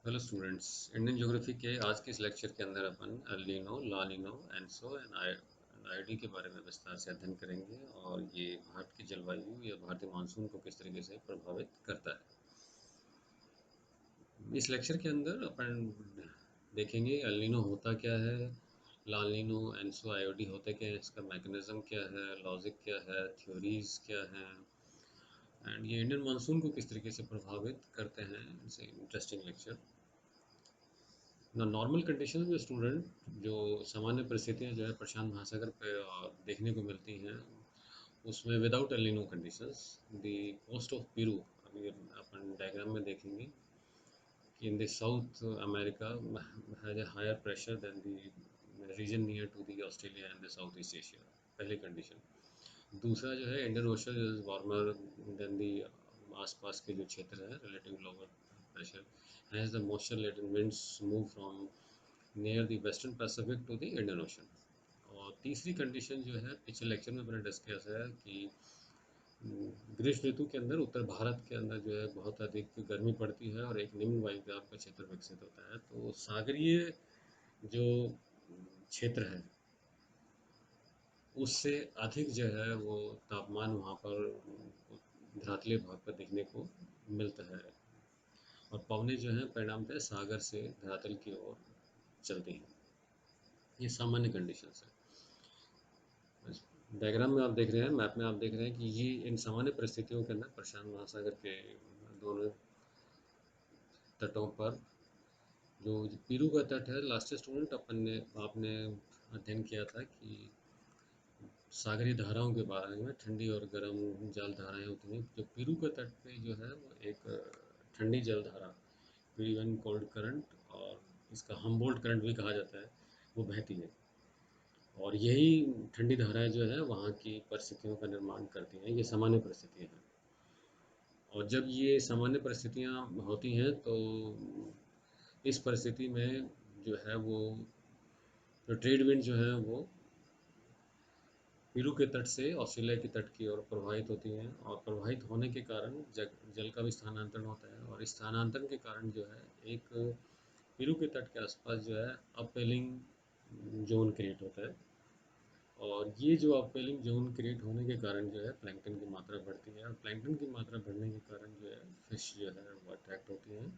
Hello students. Indian geography के आज के इस लेक्चर के अंदर अपन El Nino, La Nina, ENSO and IOD के बारे में विस्तार से अध्ययन करेंगे और ये भारत की जलवायु या भारतीय मानसून को किस तरीके से प्रभावित करता है। इस लेक्चर के अंदर अपन देखेंगे एल नीनो होता क्या है, ला नीनो, एनसो, आईओडी होते क्या है, इसका मैकेनिज्म क्या है, लॉजिक क्या है, थ्योरीज क्या हैं, एंड ये इंडियन मानसून को किस तरीके से प्रभावित करते हैं। It's interesting lecture. ना नॉर्मल कंडीशन में स्टूडेंट जो सामान्य परिस्थितियां जो है प्रशांत महासागर पे देखने को मिलती हैं, उसमें without El Nino conditions the coast of Peru, अभी अपन डायग्राम में देखेंगे कि in the South America has a higher pressure than the region near to the Australia and the South East Asia. पहली कंडीशन। दूसरा जो है Indian Ocean is warmer than the, आसपास के जो क्षेत्र है relative lower pressure has the moisture latent winds move from near the western Pacific to the Indian ocean. और तीसरी कंडीशन जो है पिछले लेक्चर में मैंने डिस्कस है कि ग्रीष्म ऋतु के अंदर उत्तर भारत के अंदर जो है बहुत अधिक गर्मी पड़ती है और एक निम्न वायुदाब का क्षेत्र विकसित होता है। तो सागरीय जो क्षेत्र है उससे अधिक जो है वो तापमान वहाँ पर धरातलीय भाग पर देखने को मिलता है और पवनें जो हैं परिणामतः सागर से धरातल की ओर चलती हैं। ये सामान्य कंडीशंस है। डायग्राम में आप देख रहे हैं, मैप में आप देख रहे हैं कि ये इन सामान्य परिस्थितियों के अंदर प्रशांत महासागर के दोनों तटों पर जो पीरू का तट है, लास्ट स्टूडेंट अपन ने आपने अध्ययन किया था कि सागरीय धाराओं के बारे में, ठंडी और गर्म जल धाराएं होती हैं। जो पीरू के तट पे जो है वो एक ठंडी जल धारा, पीवन कोल्ड करंट, और इसका हम्बोल्ट करंट भी कहा जाता है, वो बहती है और यही ठंडी धाराएं जो है वहाँ की परिस्थितियों का निर्माण करती हैं। ये सामान्य परिस्थितियाँ हैं और जब ये सामान्य परिस्थितियाँ होती हैं तो इस परिस्थिति में जो है वो जो ट्रेड विंड जो है वो पेरू के तट से ऑस्ट्रेलिया के तट की ओर प्रवाहित होती हैं और प्रवाहित होने के कारण जल का भी स्थानांतरण होता है और इस स्थानांतरण के कारण जो है एक पेरू के तट के आसपास जो है अपवेलिंग जोन क्रिएट होता है और ये जो अपवेलिंग जोन क्रिएट होने के कारण जो है प्लैंकटन की मात्रा बढ़ती है और प्लैंकटन की मात्रा बढ़ने के कारण जो है फिश जो है वो अट्रैक्ट होती हैं।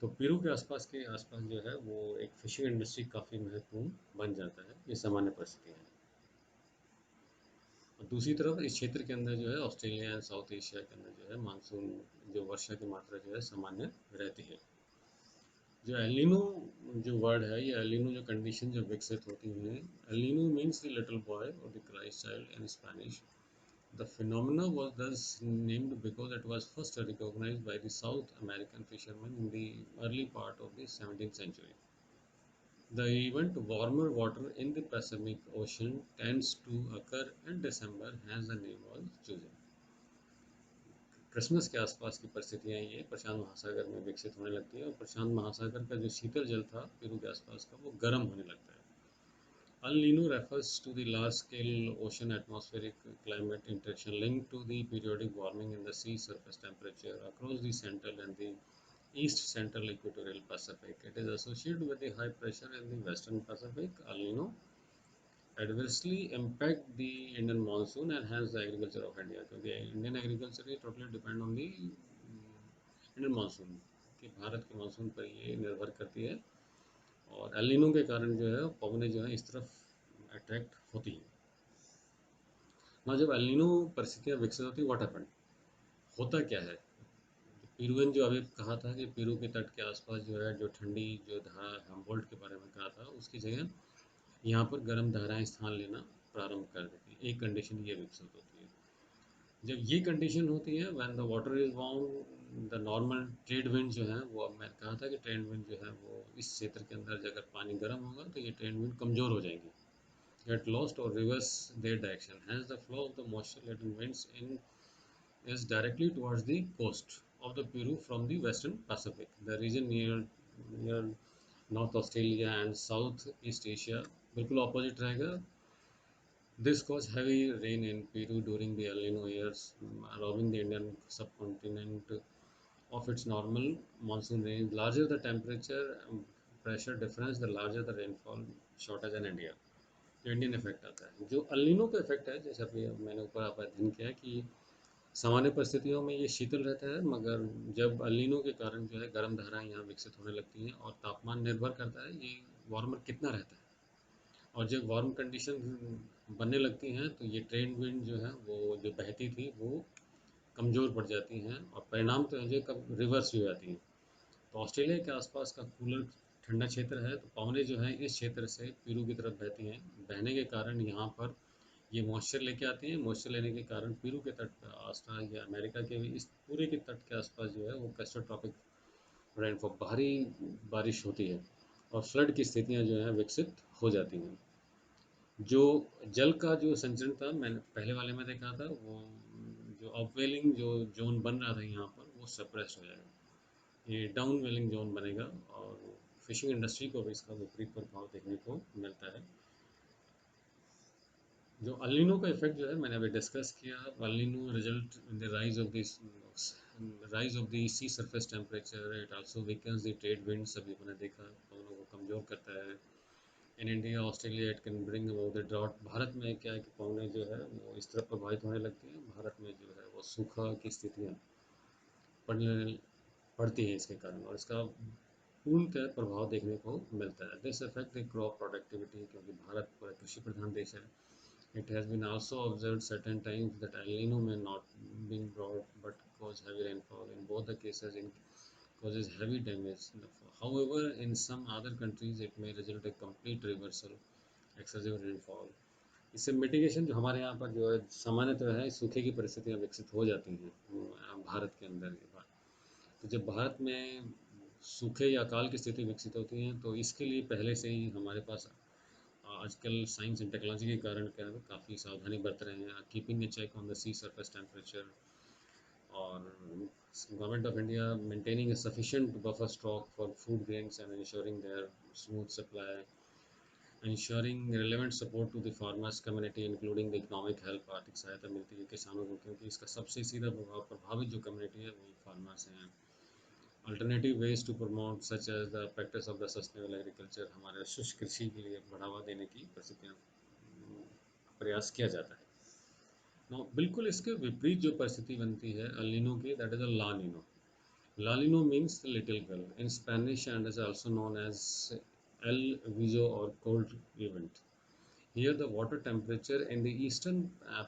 तो पेरू के आसपास जो है वो एक फिशिंग इंडस्ट्री काफ़ी महत्वपूर्ण बन जाता है। ये सामान्य परिस्थितियाँ हैं। और दूसरी तरफ इस क्षेत्र के अंदर जो है ऑस्ट्रेलिया एंड साउथ एशिया के अंदर जो है मानसून, जो वर्षा की मात्रा जो है सामान्य रहती है। जो एलिनो जो वर्ड है, ये एलिनो जो कंडीशन जो विकसित होती हैं, El Nino means the little boy और the Christ child in Spanish. The phenomena was thus named because it was first recognized by the South American fishermen in the early part of the 17th century. The event warmer water in the Pacific Ocean tends to occur in December, hence the name was chosen. Christmas के आसपास की परिस्थितियाँ ये प्रशांत महासागर में विकसित होने लगती हैं और प्रशांत महासागर का जो शीतल जल था पेरू के आसपास का वो गर्म होने लगता है। El Nino refers to the large-scale ocean atmospheric climate interaction linked to the periodic warming in the sea surface temperature across the central and the east central equatorial Pacific. It is associated with the high pressure in the western Pacific. El Nino adversely impact the Indian monsoon and hence the agriculture of India, क्योंकि Indian agriculture ये totally depend on the Indian monsoon, कि भारत के monsoon पर ये निर्भर करती है और एल नीनो के कारण जो है पवनें जो है इस तरफ अट्रैक्ट होती हैं ना। जब एल नीनो परिस्थितियाँ विकसित होती हैं, व्हाट हैपेंड, होता क्या है। पेरुवियन जो अभी कहा था कि पेरू के तट के आसपास जो है जो ठंडी जो धारा हम्बोल्ट के बारे में कहा था, उसकी जगह यहाँ पर गर्म धाराएं स्थान लेना प्रारंभ कर देती है। एक कंडीशन ये विकसित होती है। जब ये कंडीशन होती है when the water is warm, the normal trade wind जो है वो, अब मैं कहा था कि ट्रेड विंड जो है वो इस क्षेत्र के अंदर अगर पानी गर्म होगा तो ये ट्रेड विंड कमज़ोर हो जाएंगी, get lost or reverse their direction. Hence, the flow of the moisture-laden winds in is directly towards the coast of the Peru from the western Pacific. The region near North Australia and South East Asia बिल्कुल opposite रहेगा। This caused heavy rain in Peru during the El Nino years, allowing the Indian subcontinent of its normal monsoon range. Larger the temperature pressure difference, the larger the rainfall shortage in India. जो Indian effect आता है, जो El Niño का effect है, जैसे अभी मैंने ऊपर आप अध्ययन किया कि सामान्य परिस्थितियों में ये शीतल रहता है, मगर जब अल्नीनो के कारण जो है गर्म धाराएं यहाँ विकसित होने लगती हैं और तापमान निर्भर करता है ये वार्मर कितना रहता है। और जब वार्म कंडीशन बनने लगती हैं तो ये ट्रेड विंड जो है वो जो बहती थी वो कमज़ोर पड़ जाती हैं और परिणाम तो है जो कब रिवर्स हो जाती हैं। तो ऑस्ट्रेलिया के आसपास का कूलर ठंडा क्षेत्र है, तो पवनें जो हैं इस क्षेत्र से पीरू की तरफ बहती हैं। बहने के कारण यहाँ पर ये मॉइस्चर लेके आती हैं। मॉइस्चर लेने के कारण पीरू के तट पर आसपास या अमेरिका के भी इस पूरे के तट के आसपास जो है वो कैस्टर ट्रॉपिक रेनफॉल भारी बारिश होती है और फ्लड की स्थितियाँ जो हैं विकसित हो जाती हैं। जो जल का जो संचरण था मैंने पहले वाले में देखा था, वो जो अपवेलिंग जो जोन बन रहा था यहाँ पर वो सप्रेस हो जाएगा, ये डाउन वेलिंग जोन बनेगा और फिशिंग इंडस्ट्री को भी इसका विपरीत प्रभाव देखने को मिलता है। जो अल्निनो का इफेक्ट जो है मैंने अभी डिस्कस किया। El Nino result in the rise of the sea surface temperature, it also weakens the trade winds, अभी मैंने देखा दोनों को कमज़ोर करता है। In India Australia it can bring about the drought. भारत में क्या है कि पौने जो है वो इस तरह प्रभावित होने लगती हैं, भारत में जो है वो सूखा की स्थितियाँ पड़ने पड़ती है इसके कारण, और इसका पूर्णतः प्रभाव देखने को मिलता है। This affect the crop productivity, क्योंकि भारत पूरा कृषि प्रधान देश है। It has been also observed certain times that El Nino में not being broad but cause heavy rainfall. In both the cases it causes heavy damage. However, in some other countries it may result a complete reversal, excessive rainfall. इससे mitigation जो हमारे यहाँ पर जो है सामान्यतः है, सूखे की परिस्थितियाँ विकसित हो जाती हैं भारत के अंदर ये बात। तो जब भारत में सूखे या अकाल की स्थिति विकसित होती है तो इसके लिए पहले से ही हमारे पास आजकल साइंस एंड टेक्नोलॉजी के कारण क्या है काफ़ी सावधानी बरत रहे हैं, keeping a check on the sea surface temperature, और government of India maintaining a sufficient buffer stock for food grains and ensuring their smooth supply, ensuring relevant support to the farmers community including the economic help, आर्थिक सहायता मिलती है किसानों को, क्योंकि इसका सबसे सीधा प्रभावित जो कम्युनिटी है वो फार्मर्स हैं। Alternative ways to promote such as the practice of the sustainable agriculture, हमारे शुष्क कृषि के लिए बढ़ावा देने की परिस्थितियाँ प्रयास किया जाता है। नो बिल्कुल इसके विपरीत जो परिस्थिति बनती है अल नीनो की, that is a La Nina. La Nina means little girl in Spanish and is also known as El Viejo or cold event. Here the water temperature in the eastern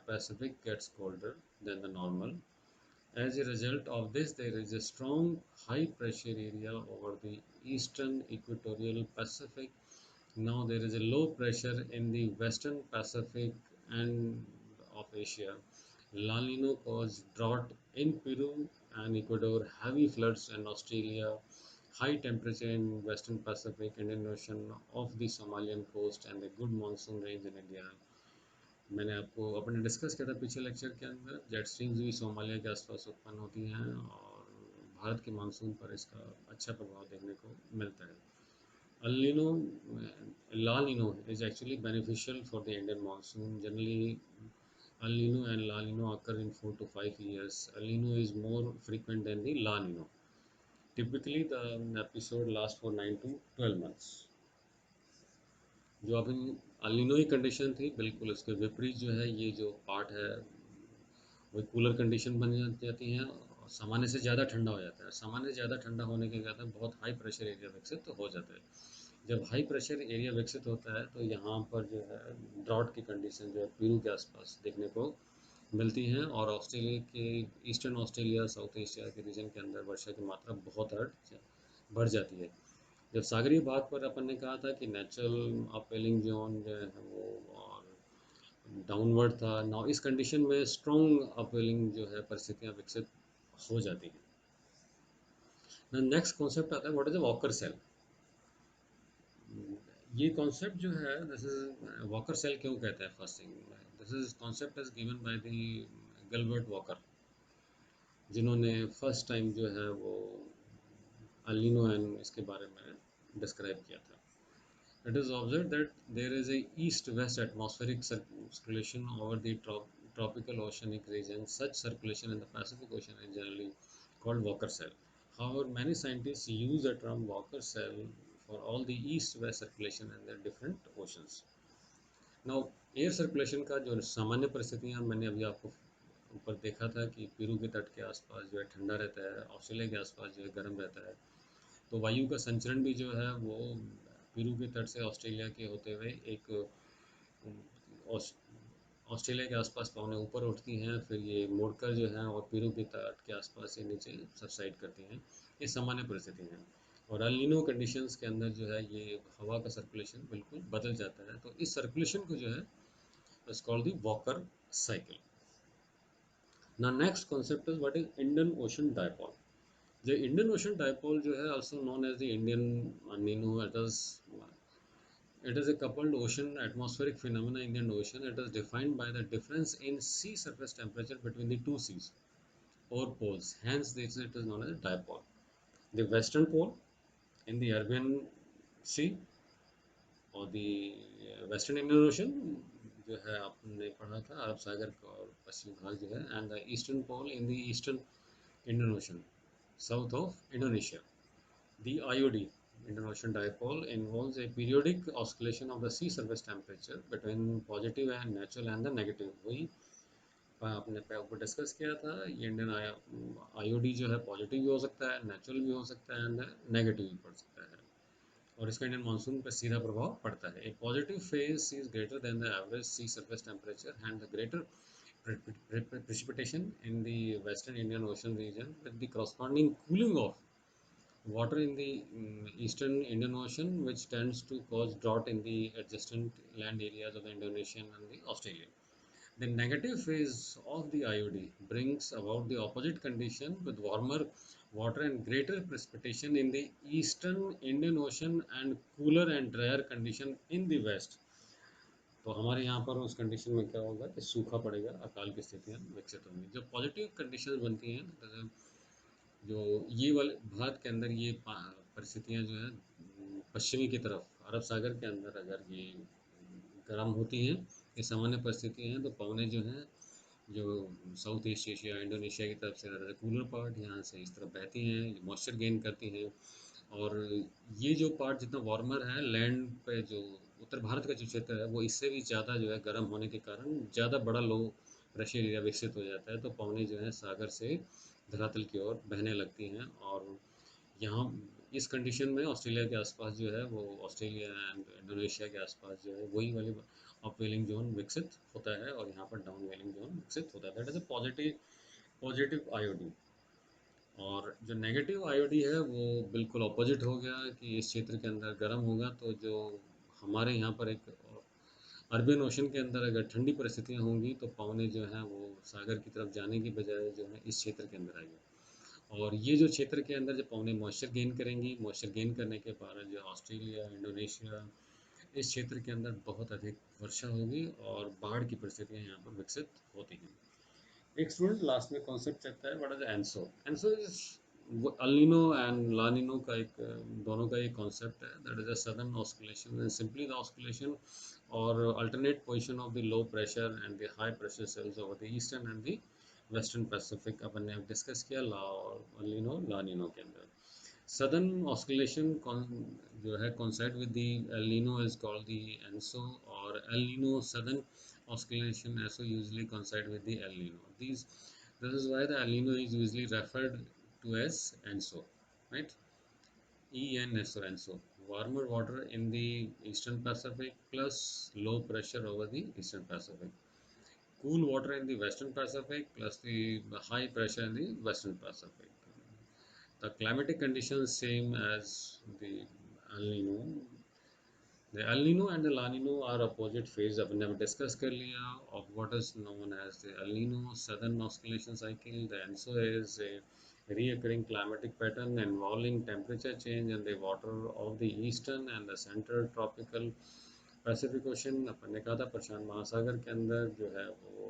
Pacific gets colder than the normal. As a result of this, there is a strong high pressure area over the eastern equatorial Pacific. Now there is a low pressure in the western Pacific and of Asia. La Nina caused drought in Peru and Ecuador, heavy floods in Australia, high temperature in western Pacific, Indian Ocean off the Somalian coast, and a good monsoon range in India. मैंने आपको अपने discuss किया था पिछले lecture के अंदर, jet streams भी Somalia के आसपास उत्पन्न होती हैं और भारत के मानसून पर इसका अच्छा प्रभाव देखने को मिलता है। El Nino, La Nino is actually beneficial for the Indian monsoon. Generally, El Nino and La Nino occur in 4 to 5 years. El Nino is more frequent than the La Nino. Typically, the episode lasts for 9 to 12 months. जो अभी अल Nino की condition थी, बिल्कुल उसके विपरीत जो है ये जो पार्ट है वो कूलर कंडीशन बन जाती हैं और सामान्य से ज़्यादा ठंडा हो जाता है। सामान्य से ज़्यादा ठंडा होने के कारण बहुत हाई प्रेशर एरिया विकसित तो हो जाता है। जब हाई प्रेशर एरिया विकसित होता है तो यहाँ पर जो है ड्रॉट की कंडीशन जो है पेरू के आसपास देखने को मिलती हैं और ऑस्ट्रेलिया के ईस्टर्न ऑस्ट्रेलिया साउथ एशिया के रीजन के अंदर वर्षा की मात्रा बहुत बढ़ जाती है। जब सागरीय भाग पर अपन ने कहा था कि नेचुरल अपवेलिंग जोन जो है वो और डाउनवर्ड था, नाउ इस कंडीशन में स्ट्रॉन्ग अपवेलिंग जो है परिस्थितियाँ विकसित हो जाती हैं। नेक्स्ट कॉन्सेप्ट आता है what is a Walker cell. ये कॉन्सेप्ट जो है दिस इज वॉकर सेल क्यों कहते हैं, first thing this is concept is given by the Gilbert Walker, जिन्होंने फर्स्ट टाइम जो है वो एल नीनो एंड इसके बारे में डिस्क्राइब किया था। It is observed that there is a east-west atmospheric circulation over the tropical oceanic region. Such circulation in the Pacific Ocean is generally called Walker cell. However, many scientists use the term Walker cell for all the east-west circulation in the different oceans. Now air circulation का जो सामान्य परिस्थितियाँ मैंने अभी आपको ऊपर देखा था कि पेरू के तट के आसपास जो है ठंडा रहता है, ऑस्ट्रेलिया के आसपास जो है गर्म रहता है। तो वायु का संचरण भी जो है वो पेरू के तट से ऑस्ट्रेलिया के होते हुए एक ऑस- ऑस्ट्रेलिया के आसपास पवनें ऊपर उठती हैं, फिर ये मुड़कर जो है और पेरू के तट के आसपास से नीचे सबसाइड करती हैं। ये सामान्य परिस्थिति हैं और अल नीनो कंडीशंस के अंदर जो है ये हवा का सर्कुलेशन बिल्कुल बदल जाता है। तो इस सर्कुलेशन को जो है it's called the walker cycle. Now next concept is what is Indian ocean dipole. The Indian Ocean Dipole जो है also known as the Indian Nino. It is a coupled ocean atmospheric phenomena in the ocean. It is defined by the difference in sea surface temperature between the two seas or poles. Hence, it is known as a dipole. The western pole in the Arabian Sea और western Indian ocean जो है आपने पढ़ा था अरब सागर का और पश्चिमी भाग जो है and the eastern pole in the eastern Indian Ocean south of Indonesia. The IOD, Indian Ocean Dipole, involves a periodic oscillation of the sea surface temperature between positive and natural and the negative. वही आपने ऊपर discuss किया था. ये Indian IOD जो है positive भी हो सकता है, नेचुरल भी हो सकता है एंड नेगेटिव भी पड़ सकता है और इसका इंडियन मानसून पर सीधा प्रभाव पड़ता है. A positive phase is greater than the average sea surface temperature and the greater precipitation in the western Indian Ocean region with the corresponding cooling off water in the eastern Indian Ocean, which tends to cause drought in the adjacent land areas of the Indonesian and the Australian. The negative phase of the IOD brings about the opposite condition with warmer water and greater precipitation in the eastern Indian Ocean and cooler and drier condition in the west. तो हमारे यहाँ पर उस condition में क्या होगा कि सूखा पड़ेगा, अकाल की स्थितियाँ विकसित होंगी. जब पॉजिटिव कंडीशन बनती हैं जो ये वाले भारत के अंदर ये परिस्थितियाँ जो है पश्चिमी की तरफ अरब सागर के अंदर अगर ये गर्म होती हैं, ये सामान्य परिस्थितियाँ हैं, तो पवनें जो हैं जो साउथ ईस्ट एशिया इंडोनेशिया की तरफ से कूलर पार्ट यहाँ से इस तरफ बहती हैं, मॉइस्चर गेन करती हैं और ये जो पार्ट जितना वार्मर है लैंड पे जो उत्तर भारत का जो क्षेत्र है वो इससे भी ज़्यादा जो है गर्म होने के कारण ज़्यादा बड़ा लो प्रेशर एरिया विकसित हो जाता है. तो पवनें जो है सागर से धरातल की ओर बहने लगती हैं और यहाँ इस कंडीशन में ऑस्ट्रेलिया के आसपास जो है वो ऑस्ट्रेलिया एंड इंडोनेशिया के आसपास जो है वही वाली अपवेलिंग जोन विकसित होता है और यहाँ पर डाउन वेलिंग जोन विकसित होता है. That is a positive IOD. और जो नेगेटिव आईओडी है वो बिल्कुल अपोजिट हो गया कि इस क्षेत्र के अंदर गर्म होगा तो जो हमारे यहाँ पर एक अरबियन ओशन के अंदर अगर ठंडी परिस्थितियाँ होंगी तो पवनें जो हैं वो सागर की तरफ जाने की बजाय जो है इस क्षेत्र के अंदर आएगी और ये जो क्षेत्र के अंदर जब पवनें मॉइस्चर गेन करेंगी, मॉइस्चर गेन करने के कारण जो ऑस्ट्रेलिया इंडोनेशिया इस क्षेत्र के अंदर बहुत अधिक वर्षा होगी और बाढ़ की परिस्थितियाँ यहाँ पर विकसित होती हैं. एक स्टूडेंट लास्ट में कॉन्सेप्ट चलता है what is ENSO. ENSO is El Nino and La Nina का एक दोनों का एक कॉन्सेप्ट है. That is a sudden oscillation and simply the oscillation or alternate position of the low pressure and the high pressure cells over the eastern and the western Pacific. अपन ने discuss किया ला और अल नीनो ला नीनो के अंदर. Southern oscillation जो है coincide with the El Nino is called the ENSO or El Nino Southern oscillation also usually coincide with the El Nino. This is why the El Nino is usually referred to as ENSO, right? ENSO, ENSO. Warmer water in the Eastern Pacific plus low pressure over the Eastern Pacific. Cool water in the Western Pacific plus the high pressure in the Western Pacific. The climatic conditions same as the El Nino. The El Nino and the La Nino are opposite phase. अपन ने discuss कर लिया of what is known as the El Nino southern oscillation cycle. The ENSO is a reoccurring climatic pattern involving temperature change in the water of the eastern and the central tropical Pacific Ocean. अपन ने कहा था प्रशांत महासागर के अंदर जो है वो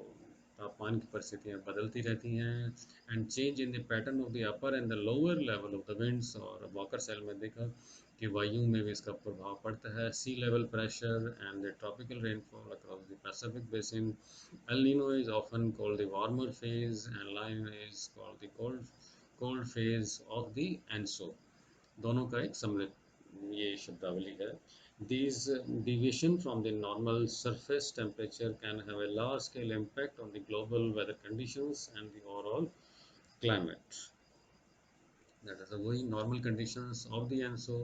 तापमान की परिस्थितियाँ बदलती रहती हैं and change in the pattern of the upper and the lower level of the winds. और वॉकर सेल में देखा कि वायु में भी इसका प्रभाव पड़ता है. Sea level pressure and the tropical rainfall across the Pacific basin. El Nino is often called the warmer phase and La Nina is called the cold phase of the ENSO, दोनों का एक सम्मिलित ये शब्दावली है। These deviation from the normal surface temperature can have a large scale impact on the global weather conditions and the overall climate. That is वही normal conditions of the ENSO,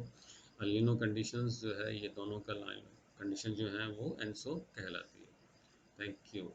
El Nino conditions जो है ये दोनों का line condition जो है वो ENSO कहलाती है। Thank you.